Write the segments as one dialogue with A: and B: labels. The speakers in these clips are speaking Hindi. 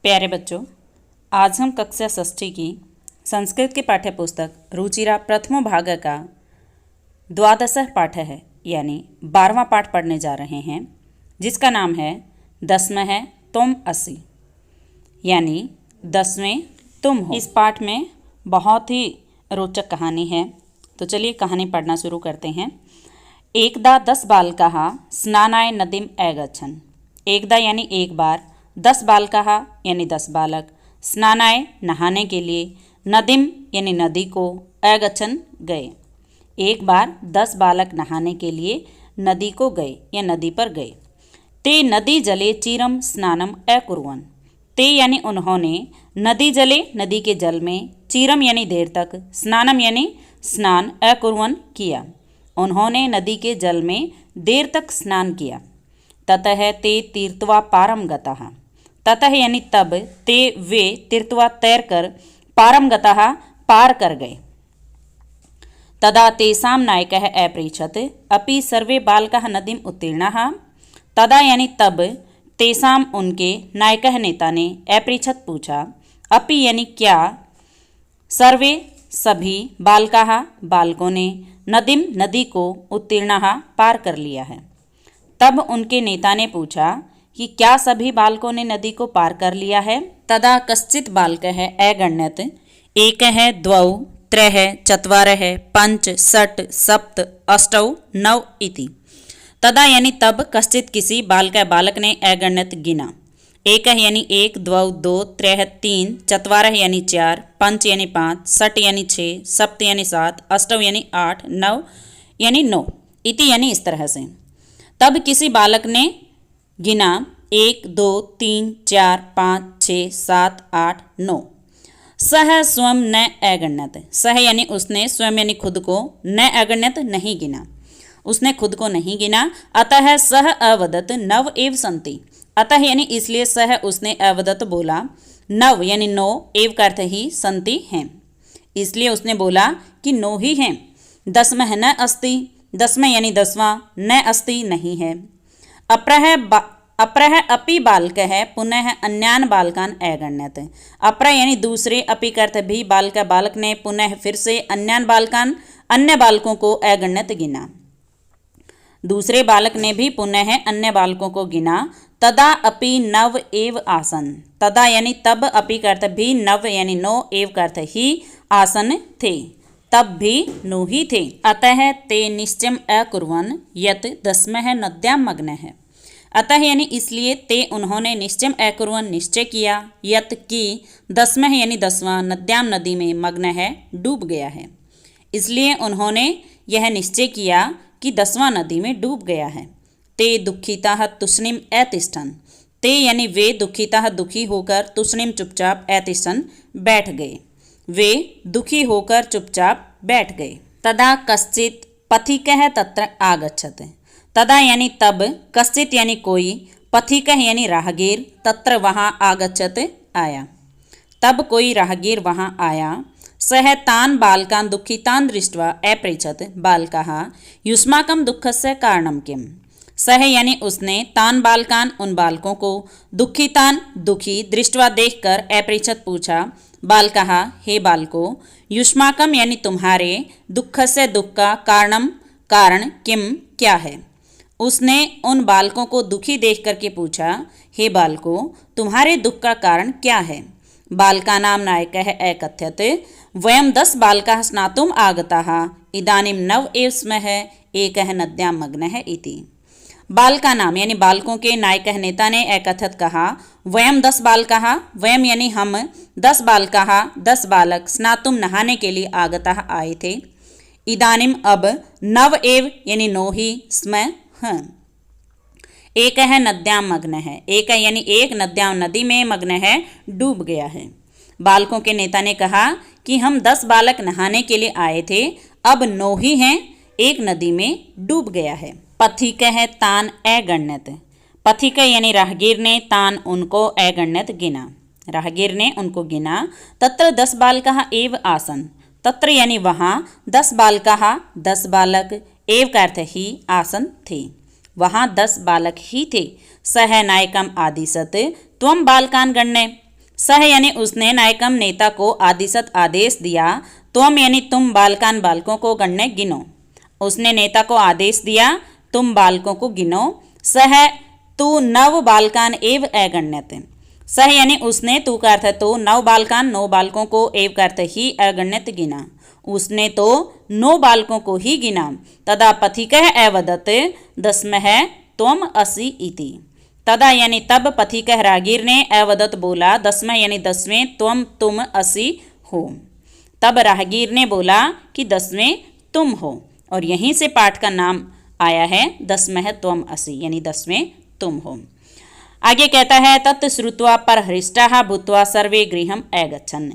A: प्यारे बच्चों, आज हम कक्षा षष्ठी की संस्कृत की पाठ्य पुस्तक रुचिरा प्रथमो भाग का द्वादश पाठ है यानी 12वां पाठ पढ़ने जा रहे हैं, जिसका नाम है 10वें तुम असि यानी 10वें तुम हो। इस पाठ में बहुत ही रोचक कहानी है, तो चलिए कहानी पढ़ना शुरू करते हैं। एकदा 10 बालकाः स्नानाय नदीम अगच्छन्। एकदा यानी एक बार, 10 बालकाः यानी 10 बालक, स्नानाय नहाने के लिए, नदीम यानी नदी को, अगच्छन् गए। एक बार 10 बालक नहाने के लिए नदी को गए या नदी पर गए। ते नदी जले चिरम स्नानम अकुर्वन्। ते यानी उन्होंने, नदी जले नदी के जल में, चिरम यानी देर तक, स्नानम यानी स्नान, अकुर्वन् किया, उन्होंने नदी के जल में देर तक स्नान किया। ततः ते तीर्थवा पारम गतः। ततः यानी तब, ते वे, तीर्थवा तैरकर, पारम गतः पार कर गए। तदा तेषां नायकः अपृच्छत् अपि सर्वे बालकाः नदीम् उत्तीर्णाः। तदा यानी तब, तेषां उनके, नायकः नेता ने, अपृच्छत् पूछा, अपि यानी क्या, सर्वे सभी, बालकाः बालकों ने, नदीम नदी को, उत्तीर्णाः पार कर लिया है। तब उनके नेता ने पूछा कि क्या सभी बालकों ने नदी को पार कर लिया है। तदा कश्चित् बालकः अगण्यत् एकः द्वौ त्रयः चत्वारः पञ्च षट् सप्त अष्टौ नौ इति। तदा यानी तब, कश्चित् किसी, बालक ने, अगण्यत् गिना। एकः यानी एक, द्वौ दो, त्रयः तीन, चत्वारः यानी 4, पंच यानी 5, षट् यानी 6, सप्त यानी 7, अष्टौ यानी 8, नौ यानी 9 इति यानी इस तरह से। तब किसी बालक ने गिना 1 2 3 4 5 6 7 8 9। सह स्वयं न अगण्यत। सह यानी उसने, स्वयं यानी खुद को, न अगण्यत नहीं गिना, उसने खुद को नहीं गिना। अतः सह अवदत नव एव संति। अतः यानी इसलिए सह उसने अवदत बोला, नव यानी 9, एव का अर्थ ही, संति हैं, इसलिए उसने बोला कि 9 ही हैं। 10वें न अस्ति। 10वें यानी 10वां, न अस्ति नहीं है। अप्रः अपि बालकः पुनः अन्यान बालकान अगण्यत। अप्रः यानी दूसरे, अपि का अर्थ भी, बालक ने पुनः फिर से, अन्यान बालकान अन्य बालकों को अगण्यत गिना। दूसरे बालक ने भी पुनः अन्य बालकों को गिना। तदा अपि नव एव आसन। तदा यानी तब, अपि का अर्थ भी, नव यानी 9, एव का अर्थ ही, आसन थे, तब भी 9 ही थे। अतः ते निश्चयम् अकुर्वन् यत् 10वें नद्यां मग्नः। अतः यानी इसलिए, ते उन्होंने, निश्चयम् अकुर्वन् निश्चय किया, यत् की, 10वें यानी 10वां, नद्यां नदी में, मग्न है डूब गया है, इसलिए उन्होंने यह निश्चय किया कि 10वां नदी में डूब गया है। ते दुःखिताः तूष्णीम् अतिष्ठन्। ते यानी वे, दुःखिताः दुखी होकर, तूष्णीम् चुपचाप, अतिष्ठन् बैठ गए, वे दुखी होकर चुपचाप बैठ गए। तदा कश्चित् पथिकः तत्र आगच्छत्। तदा यानी तब, कश्चित् यानी कोई, पथिकः यानी राहगीर, तत्र वहाँ, आगच्छत् आया, तब कोई राहगीर वहाँ आया। सः तान् बालकान् दुःखितान् दृष्ट्वा अपृच्छत् बालकाः युष्माकं दुःखस्य कारणं किम्। सः यानी उसने, तान् बालकान् उन बालकों को, दुःखितान् दुखी, दृष्ट्वा देखकर, अपृच्छत् पूछा, बालकाः हे बालकों, युष्माकम यानी तुम्हारे, दुःख से दुख का, कारणम कारण, किम क्या है। उसने उन बालकों को दुखी देख करके पूछा, हे बालकों, तुम्हारे दुख का कारण क्या है। बालकानां नायकः अकथयत् वयं 10 बालकाः स्नातुम् आगताः इदानीं 9 एव स्मः एकः नद्यां मग्नः इति। बालका नाम यानी बालकों के, नायकः नेता ने, अकथत कहा, वयम 10 बालकाः, वयम यानी हम, 10 बालकाः 10 बालक, स्नातुम नहाने के लिए, आगताः आए थे, इदानीम अब, 9 एव यानी 9 ही, स्म हैं, एकः नद्यां मग्न है। एक यानी एक, नद्यां नदी में, मग्न है डूब गया है। बालकों के नेता ने कहा कि हम 10 बालक नहाने के लिए आए थे, अब 9 ही हैं, एक नदी में डूब गया है। पथिकः तान् अगण्यत। पथिक यानी राहगीर ने, तान उनको, अगण्यत गिना, राहगीर ने उनको गिना। तत्र 10 बालकाः एव आसन। तत्र यानी वहाँ, 10 बालकाः 10 बालक, एव का अर्थ ही, आसन थे, वहाँ 10 बालक ही थे। सह नायकम आदिशत त्वम बालकान गण्य। सह यानी उसने नायकम नेता को आदिशत आदेश दिया। त्वम यानी तुम बालकान बालकों को गण्य गिनो। उसने नेता को आदेश दिया, तुम बालकों को गिनो। सह तू नव बालकान एव अगण्यत। सह यानी उसने, तू का अर्थ है तो, नव बालकान नौ बालकों को, एव का अर्थ ही, अगण्यत गिना। उसने तो 9 बालकों को ही गिना। तदा पथिकः अवदत् दस्मः त्वम असि इति। तदा यानी तब, पथिकः रागीर ने, अवदत् बोला, दसमः यानी 10वें, त्वम तुम, असि हो। तब राहगीर ने बोला कि 10वें तुम हो, और यहीं से पाठ का नाम आया है, दसमः त्वम असि यानी 10वें तुम हो। आगे कहता है तत् श्रुत्वा परहृष्टाः भूत्वा सर्वे गृहम् अगच्छन्।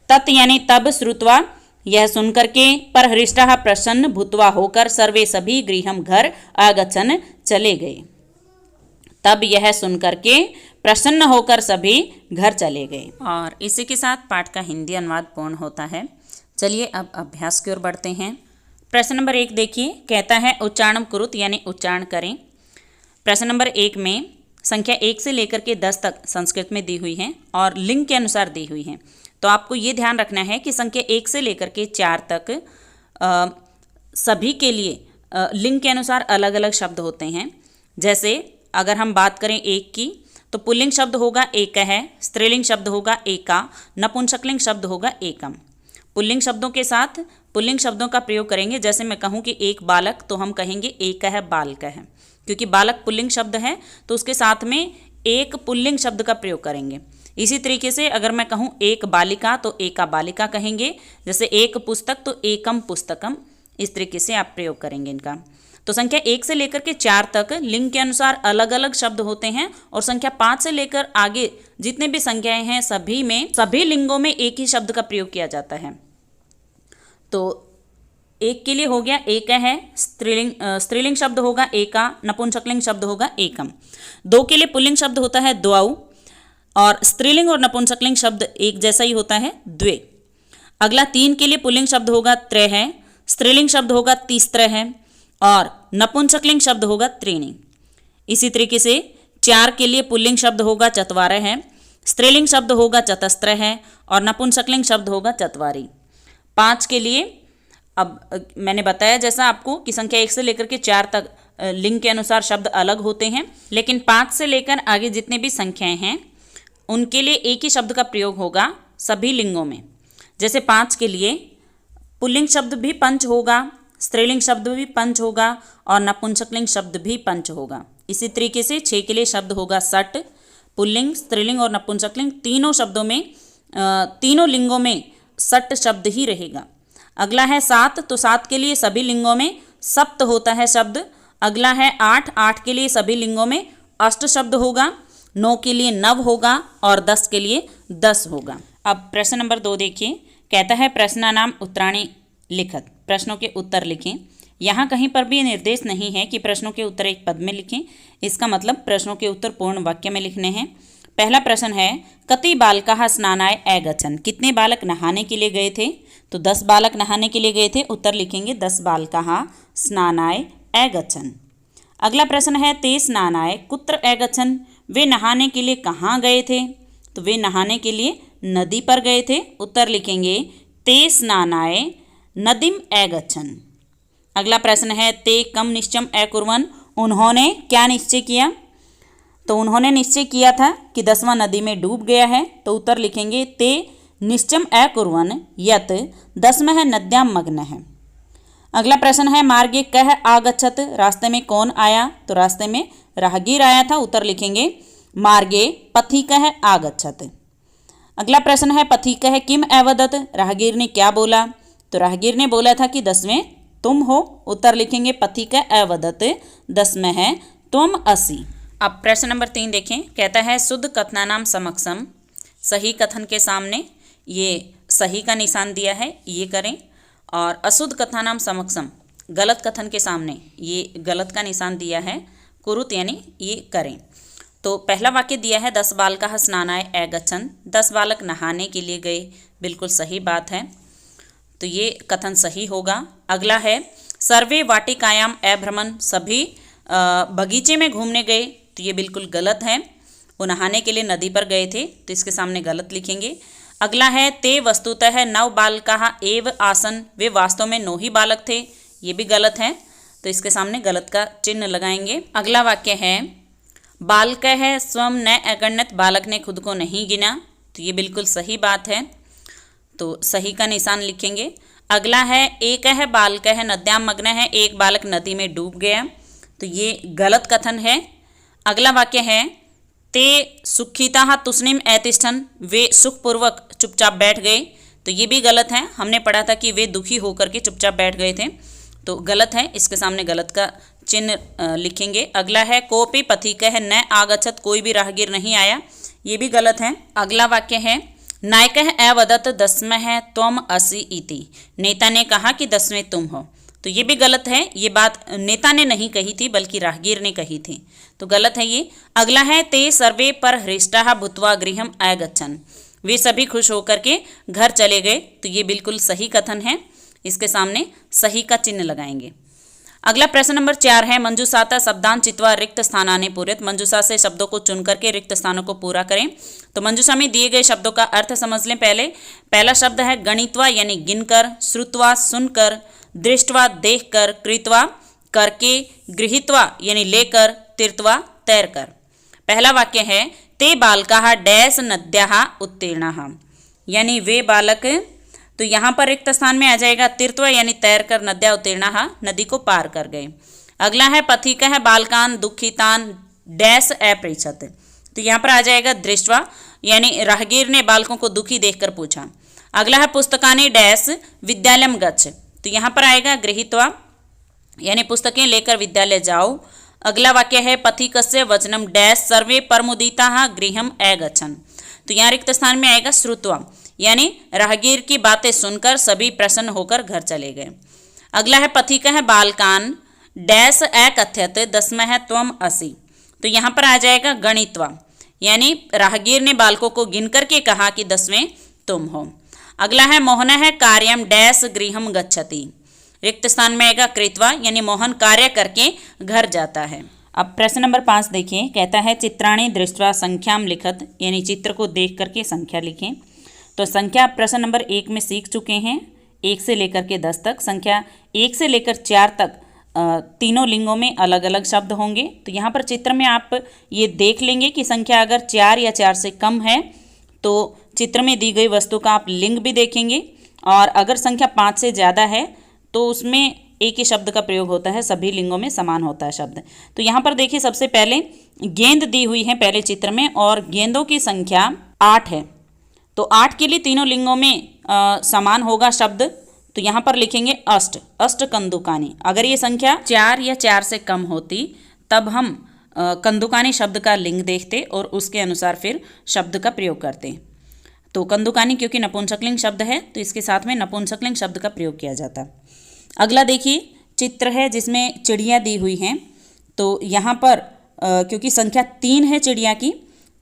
A: तत् यानी तब, श्रुत्वा यह सुनकर के, परहृष्टाः प्रसन्न, भूत्वा होकर, सर्वे सभी, गृहम् घर, अगच्छन् चले गए। तब यह सुनकर के प्रसन्न होकर सभी घर चले गए। और इसी के साथ पाठ का हिंदी अनुवाद पूर्ण होता है। चलिए अब अभ्यास की ओर बढ़ते हैं। प्रश्न नंबर 1 देखिए, कहता है उच्चारणम कुरुत यानी उच्चारण करें। प्रश्न नंबर 1 में संख्या 1 से लेकर के 10 तक संस्कृत में दी हुई है और लिंग के अनुसार दी हुई है। तो आपको ये ध्यान रखना है कि संख्या 1 से लेकर के 4 तक सभी के लिए लिंग के अनुसार अलग अलग शब्द होते हैं। जैसे अगर हम बात करें 1 की, तो पुल्लिंग शब्द होगा एक है, स्त्रीलिंग शब्द होगा एका, नपुंसकलिंग शब्द होगा एकम। पुल्लिंग शब्दों के साथ पुल्लिंग शब्दों का प्रयोग करेंगे। जैसे मैं कहूँ कि एक बालक, तो हम कहेंगे एक है बालक है, क्योंकि बालक पुल्लिंग शब्द है तो उसके साथ में एक पुल्लिंग शब्द का प्रयोग करेंगे। इसी तरीके से अगर मैं कहूँ एक बालिका, तो एका बालिका कहेंगे। जैसे एक पुस्तक, तो एकम पुस्तकम। इस तरीके से आप प्रयोग करेंगे इनका। तो संख्या 1 से लेकर के 4 तक लिंग के अनुसार अलग अलग शब्द होते हैं, और संख्या 5 से लेकर आगे जितने भी संख्याएं हैं सभी में, सभी लिंगों में एक ही शब्द का प्रयोग किया जाता है। तो 1 के लिए हो गया एक है, स्त्रीलिंग शब्द होगा एका, नपुंसकलिंग शब्द होगा एकम। 2 के लिए पुल्लिंग शब्द होता है द्वौ, और स्त्रीलिंग और नपुंसकलिंग शब्द एक जैसा ही होता है द्वे। अगला 3 के लिए पुल्लिंग शब्द होगा त्रय है, स्त्रीलिंग शब्द होगा तीस्त्र है, और नपुंसकलिंग शब्द होगा त्रीणि। इसी तरीके से 4 के लिए पुल्लिंग शब्द होगा चत्वारः है, स्त्रीलिंग शब्द होगा चतस्त्र है, और नपुंसकलिंग शब्द होगा चत्वारि। 5 के लिए, अब मैंने बताया जैसा आपको कि संख्या 1 से लेकर के 4 तक लिंग के अनुसार शब्द अलग होते हैं, लेकिन 5 से लेकर आगे जितने भी संख्याएं हैं उनके लिए एक ही शब्द का प्रयोग होगा सभी लिंगों में। जैसे 5 के लिए पुल्लिंग शब्द भी पंच होगा, स्त्रीलिंग शब्द भी पंच होगा, और नपुंसकलिंग शब्द भी पंच होगा। इसी तरीके से 6 के लिए शब्द होगा सट। पुल्लिंग, स्त्रीलिंग और नपुंसकलिंग तीनों शब्दों में, तीनों लिंगों में सट शब्द ही रहेगा। अगला है 7, तो 7 के लिए सभी लिंगों में सप्त होता है शब्द। अगला है 8, 8 के लिए सभी लिंगों में अष्ट शब्द होगा। 9 के लिए नव होगा, और 10 के लिए 10 होगा। अब प्रश्न नंबर 2 देखिए, कहता है प्रश्नानाम उत्तराणि लिखत। प्रश्नों के उत्तर लिखें। यहाँ कहीं पर भी निर्देश नहीं है कि प्रश्नों के उत्तर एक पद में लिखें। इसका मतलब प्रश्नों के उत्तर पूर्ण वाक्य में लिखने हैं। पहला प्रश्न है कति बालकाः स्नानाय अगच्छन्। कितने बालक नहाने के लिए गए थे? तो 10 बालक नहाने के लिए गए थे। उत्तर लिखेंगे 10 बालकाः स्नानाय अगच्छन्। अगला प्रश्न है ते स्नानाय कुत्र अगच्छन्। वे नहाने के लिए कहाँ गए थे? तो वे नहाने के लिए नदी पर गए थे। उत्तर लिखेंगे ते स्नानाय नदीम अगच्छन्। अगला प्रश्न है ते कम निश्चयम् अकुर्वन्। उन्होंने क्या निश्चय किया? तो उन्होंने निश्चय किया था कि 10वां नदी में डूब गया है। तो उत्तर लिखेंगे ते निश्चयम् अकुर्वन् यत् 10मः नद्यां मग्नः। अगला प्रश्न है मार्गे कः आगच्छत्। रास्ते में कौन आया? तो रास्ते में राहगीर आया था। उत्तर लिखेंगे मार्गे पथिकः आगच्छत्। अगला प्रश्न है पथिकः किम अवदत्। राहगीर ने क्या बोला? तो राहगीर ने बोला था कि 10वें तुम हो। उत्तर लिखेंगे पथिकः अवदत् 10मः त्वम् असि। अब प्रश्न नंबर 3 देखें। कहता है शुद्ध कथनानाम समक्षम। सही कथन के सामने ये सही का निशान दिया है, ये करें। और अशुद्ध कथनानाम समक्षम, गलत कथन के सामने ये गलत का निशान दिया है, कुरुत यानी ये करें। तो पहला वाक्य दिया है 10 बालकाः स्नानाय अगच्छन्। 10 बालक नहाने के लिए गए, बिल्कुल सही बात है। तो ये कथन सही होगा। अगला है सर्वे वाटिकायाम अभ्रमन्। सभी बगीचे में घूमने गए, तो ये बिल्कुल गलत है। वो नहाने के लिए नदी पर गए थे, तो इसके सामने गलत लिखेंगे। अगला है ते वस्तुतः नव बालकाः एव आसन, वे वास्तव में 9 ही बालक थे, ये भी गलत है, तो इसके सामने गलत का चिन्ह लगाएंगे। अगला वाक्य है बालकः स्वं न अगण्यत, बालक ने खुद को नहीं गिना, तो ये बिल्कुल सही बात है, तो सही का निशान लिखेंगे। अगला है एकः बालकः नद्यां मग्नः, एक बालक नदी में डूब गया, तो ये गलत कथन है। अगला वाक्य है ते सुखिताः तुष्णीम ऐतिष्ठन्, वे सुखपूर्वक चुपचाप बैठ गए, तो ये भी गलत है। हमने पढ़ा था कि वे दुखी होकर के चुपचाप बैठ गए थे, तो गलत है, इसके सामने गलत का चिन्ह लिखेंगे। अगला है कोपि पथिकः न आगच्छत्, कोई भी राहगीर नहीं आया, ये भी गलत है। अगला वाक्य है नायकः अवदत् दस्मः त्वम् असि इति, नेता ने कहा कि 10वें तुम हो, तो ये भी गलत है, ये बात नेता ने नहीं कही थी बल्कि राहगीर ने कही थी, तो गलत है ये। अगला है ते सर्वे परहृष्टाः भूत्वा गृहम् अगच्छन्, वे सभी खुश होकर के घर चले गए, तो ये बिल्कुल सही कथन है, इसके सामने सही का चिन्ह लगाएंगे। अगला प्रश्न नंबर 4 है मंजूषातः शब्दान चित्वा रिक्त स्थानानि पूरयेत्, मंजूषा से शब्दों को चुन करके रिक्त स्थानों को पूरा करें। तो मंजूषा में दिए गए शब्दों का अर्थ समझ लें पहले। पहला शब्द है गणित्वा यानी गिनकर, श्रुत्वा सुनकर, दृष्टवा देखकर, कृत्वा करके, गृहीत्वा यानी लेकर, तीर्थवा तैरकर। पहला वाक्य है ते बालकाः डैश नद्याः उत्तीर्णाः, यानी वे बालक, तो यहाँ पर रिक्त स्थान में आ जाएगा तीर्थवा यानी तैरकर, नद्या उत्तीर्णाः नदी को पार कर गए। अगला है पथिकः बालकान् दुखितान् डैश अपृच्छत्, तो यहाँ पर आ जाएगा दृष्ट्वा यानी राहगीर ने बालकों को दुखी देखकर पूछा। अगला है पुस्तकानि डैश विद्यालयं गच्छ, तो यहाँ पर आएगा गृहीत्वा यानी पुस्तकें लेकर विद्यालय जाओ। अगला वाक्य है पथिकस्य वचनं डैश सर्वे परमुदिताः गृहम् अगच्छन्, तो यहाँ रिक्त स्थान में आएगा श्रुत्वा यानी राहगीर की बातें सुनकर सभी प्रसन्न होकर घर चले गए। अगला है पथिकः बालकान् डैश अकथयत् दस्मः त्वम् असि, तो यहाँ पर आ जाएगा गणित्वा यानी राहगीर ने बालकों को गिन करके कहा कि 10वें तुम हो। अगला है मोहनः कार्यं डैश गृहं गच्छति, रिक्त स्थान में आएगा कृत्वा यानी मोहन कार्य करके घर जाता है। अब प्रश्न नंबर 5 देखिए, कहता है चित्राणि दृष्ट्वा संख्यां लिखत, यानी चित्र को देख करके संख्या लिखें। तो संख्या प्रश्न नंबर 1 में सीख चुके हैं, 1 से लेकर के 10 तक। संख्या 1 से लेकर 4 तक तीनों लिंगों में अलग अलग शब्द होंगे। तो यहाँ पर चित्र में आप ये देख लेंगे कि संख्या अगर 4 या 4 से कम है तो चित्र में दी गई वस्तु का आप लिंग भी देखेंगे, और अगर संख्या 5 से ज़्यादा है तो उसमें एक ही शब्द का प्रयोग होता है, सभी लिंगों में समान होता है शब्द। तो यहाँ पर देखिए सबसे पहले गेंद दी हुई है पहले चित्र में, और गेंदों की संख्या 8 है, तो 8 के लिए तीनों लिंगों में समान होगा शब्द, तो यहाँ पर लिखेंगे अष्ट, अष्ट कंदुकानी। अगर ये संख्या 4 या 4 से कम होती तब हम कंदुकानी शब्द का लिंग देखते और उसके अनुसार फिर शब्द का प्रयोग करते। तो कंदुकानी क्योंकि नपुंसकलिंग शब्द है तो इसके साथ में नपुंसकलिंग शब्द का प्रयोग किया जाता। अगला देखिए चित्र है जिसमें चिड़िया दी हुई हैं, तो यहाँ पर क्योंकि संख्या 3 है चिड़िया की,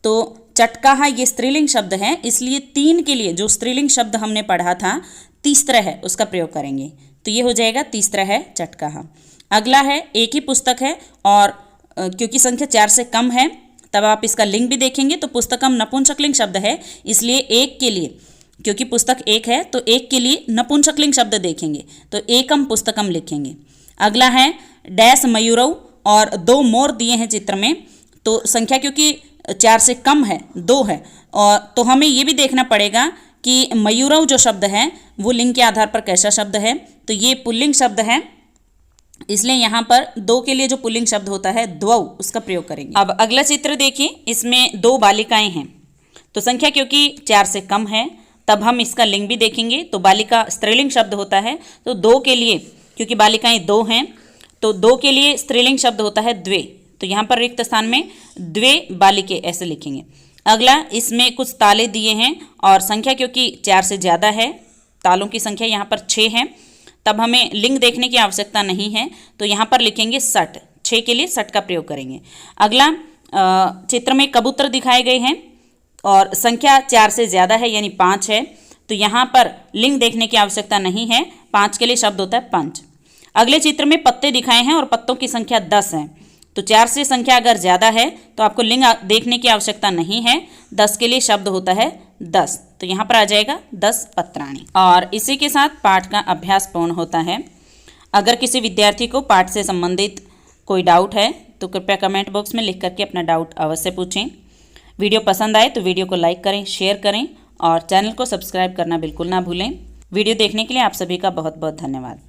A: तो चटकाहा ये स्त्रीलिंग शब्द है, इसलिए 3 के लिए जो स्त्रीलिंग शब्द हमने पढ़ा था तीसरा है उसका प्रयोग करेंगे, तो ये हो जाएगा तीसरा है चटकाहा। अगला है एक ही पुस्तक है और क्योंकि संख्या 4 से कम है तब आप इसका लिंग भी देखेंगे, तो पुस्तकम नपुंसकलिंग शब्द है, इसलिए एक के लिए क्योंकि पुस्तक एक है तो एक के लिए नपुंसकलिंग शब्द देखेंगे, तो एकम पुस्तकम लिखेंगे। अगला है डैश मयूरव, और 2 मोर दिए हैं चित्र में, तो संख्या क्योंकि 4 से कम है 2 है, और तो हमें ये भी देखना पड़ेगा कि मयूरव जो शब्द है वो लिंग के आधार पर कैसा शब्द है, तो ये पुल्लिंग शब्द है, इसलिए यहाँ पर 2 के लिए जो पुल्लिंग शब्द होता है द्वौ उसका प्रयोग करेंगे। अब अगला चित्र देखिए, इसमें 2 बालिकाएं हैं, तो संख्या क्योंकि 4 से कम है तब हम इसका लिंग भी देखेंगे, तो बालिका स्त्रीलिंग शब्द होता है, तो 2 के लिए क्योंकि बालिकाएं 2 हैं तो 2 के लिए स्त्रीलिंग शब्द होता है द्वे, तो यहाँ पर रिक्त स्थान में द्वे बालिके ऐसे लिखेंगे। अगला इसमें कुछ ताले दिए हैं और संख्या क्योंकि 4 से ज़्यादा है, तालों की संख्या यहाँ पर 6 है, तब हमें लिंग देखने की आवश्यकता नहीं है, तो यहाँ पर लिखेंगे सट, 6 के लिए सट का प्रयोग करेंगे। अगला चित्र में कबूतर दिखाए गए हैं और संख्या 4 से ज़्यादा है यानी 5 है, तो यहाँ पर लिंग देखने की आवश्यकता नहीं है, 5 के लिए शब्द होता है पंच। अगले चित्र में पत्ते दिखाए हैं और पत्तों की संख्या 10 है, तो 4 से संख्या अगर ज़्यादा है तो आपको लिंग देखने की आवश्यकता नहीं है। 10 के लिए शब्द होता है 10, तो यहाँ पर आ जाएगा 10 पत्राणि। और इसी के साथ पाठ का अभ्यास पूर्ण होता है। अगर किसी विद्यार्थी को पाठ से संबंधित कोई डाउट है तो कृपया कमेंट बॉक्स में लिख करके अपना डाउट अवश्य पूछें। वीडियो पसंद आए तो वीडियो को लाइक करें, शेयर करें और चैनल को सब्सक्राइब करना बिल्कुल ना भूलें। वीडियो देखने के लिए आप सभी का बहुत बहुत धन्यवाद।